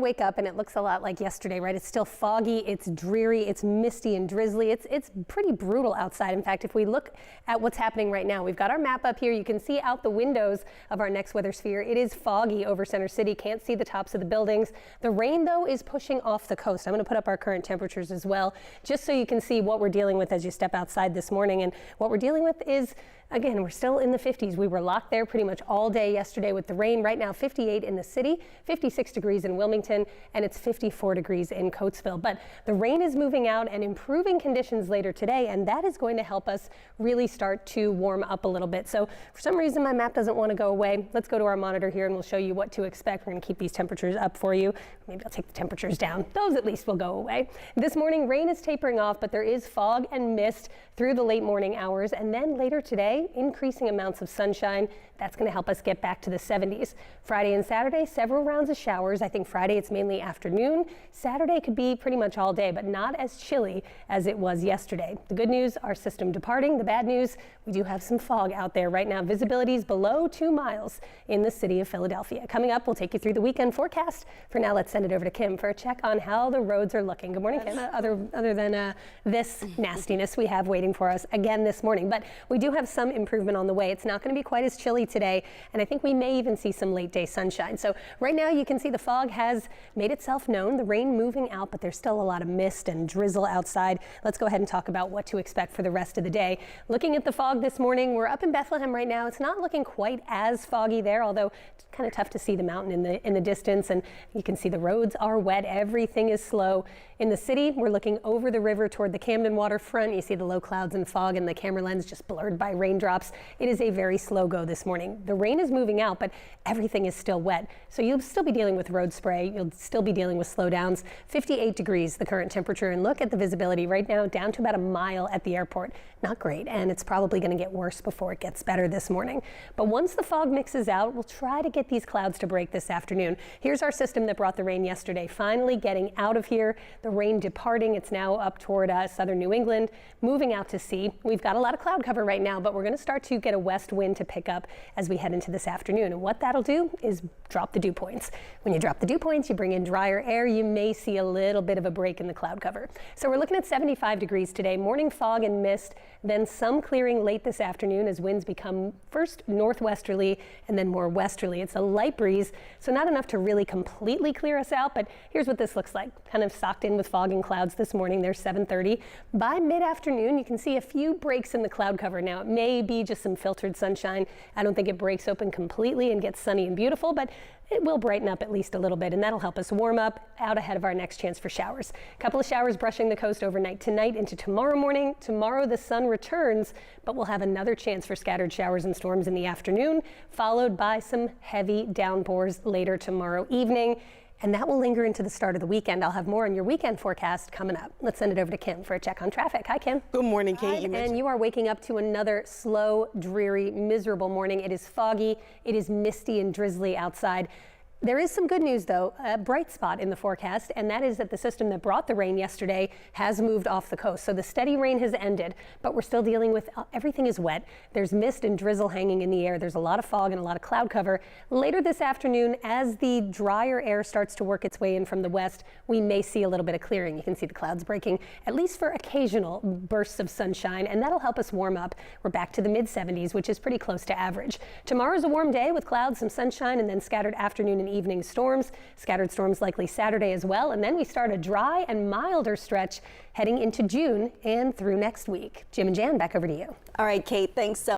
Wake up and it looks a lot like yesterday, right? It's still foggy, it's dreary, it's misty and drizzly. It's pretty brutal outside. In fact, if we look at what's happening right now, we've got our map up here. You can see out the windows of our next weather sphere. It is foggy over Center City. Can't see the tops of the buildings. The rain, though, is pushing off the coast. I'm going to put up our current temperatures as well, just so you can see what we're dealing with as you step outside this morning. And what we're dealing with is, again, we're still in the 50s. We were locked there pretty much all day yesterday with the rain. Right now, 58 in the city, 56 degrees in Wilmington, and it's 54 degrees in Coatesville. But the rain is moving out and improving conditions later today, and that is going to help us really start to warm up a little bit. So for some reason, my map doesn't want to go away. Let's go to our monitor here and we'll show you what to expect. We're going to keep these temperatures up for you. Maybe I'll take the temperatures down. Those at least will go away. This morning, rain is tapering off, but there is fog and mist through the late morning hours. And then later today, increasing amounts of sunshine. That's going to help us get back to the 70s. Friday and Saturday, several rounds of showers. I think Friday it's mainly afternoon. Saturday could be pretty much all day, but not as chilly as it was yesterday. The good news, our system departing. The bad news, we do have some fog out there right now. Visibility is below 2 miles in the city of Philadelphia. Coming up, we'll take you through the weekend forecast. For now, let's send it over to Kim for a check on how the roads are looking. Good morning, Kim. Other than this nastiness we have waiting for us again this morning, but we do have some improvement on the way. It's not going to be quite as chilly today, and I think we may even see some late day sunshine. So right now you can see the fog has made itself known, the rain moving out, but there's still a lot of mist and drizzle outside. Let's go ahead and talk about what to expect for the rest of the day. Looking at the fog this morning, we're up in Bethlehem right now. It's not looking quite as foggy there, although it's kind of tough to see the mountain in the distance, and you can see the roads are wet. Everything is slow. In the city, we're looking over the river toward the Camden waterfront. You see the low clouds and fog and the camera lens just blurred by raindrops. It is a very slow go this morning. The rain is moving out, but everything is still wet. So you'll still be dealing with road spray. You'll still be dealing with slowdowns. 58 degrees, the current temperature. And look at the visibility right now, down to about a mile at the airport. Not great. And it's probably going to get worse before it gets better this morning. But once the fog mixes out, we'll try to get these clouds to break this afternoon. Here's our system that brought the rain yesterday, finally getting out of here. The rain departing. It's now up toward southern New England, moving out to sea. We've got a lot of cloud cover right now, but we're going to start to get a west wind to pick up as we head into this afternoon. And what that'll do is drop the dew points. When you drop the dew points, you bring in drier air. You may see a little bit of a break in the cloud cover. So we're looking at 75 degrees today, morning fog and mist, then some clearing late this afternoon as winds become first northwesterly and then more westerly. It's a light breeze, so not enough to really completely clear us out, but here's what this looks like. Kind of socked in with fog and clouds this morning. There's 7:30. By mid-afternoon, you can see a few breaks in the cloud cover. Now, it may be just some filtered sunshine. I don't think it breaks open completely and gets sunny and beautiful, but it will brighten up at least a little bit, and that'll help us warm up out ahead of our next chance for showers. A couple of showers brushing the coast overnight tonight into tomorrow morning. Tomorrow the sun returns, but we'll have another chance for scattered showers and storms in the afternoon, followed by some heavy downpours later tomorrow evening. And that will linger into the start of the weekend. I'll have more on your weekend forecast coming up. Let's send it over to Kim for a check on traffic. Hi, Kim. Good morning, Kate. And you are waking up to another slow, dreary, miserable morning. It is foggy. It is misty and drizzly outside. There is some good news, though, a bright spot in the forecast, and that is that the system that brought the rain yesterday has moved off the coast. So the steady rain has ended, but we're still dealing with everything is wet. There's mist and drizzle hanging in the air. There's a lot of fog and a lot of cloud cover. Later this afternoon, as the drier air starts to work its way in from the west, we may see a little bit of clearing. You can see the clouds breaking, at least for occasional bursts of sunshine, and that'll help us warm up. We're back to the mid-70s, which is pretty close to average. Tomorrow's a warm day with clouds, some sunshine, and then scattered afternoon and evening storms. Scattered storms likely Saturday as well. And then we start a dry and milder stretch heading into June and through next week. Jim and Jan, back over to you. All right, Kate, thanks so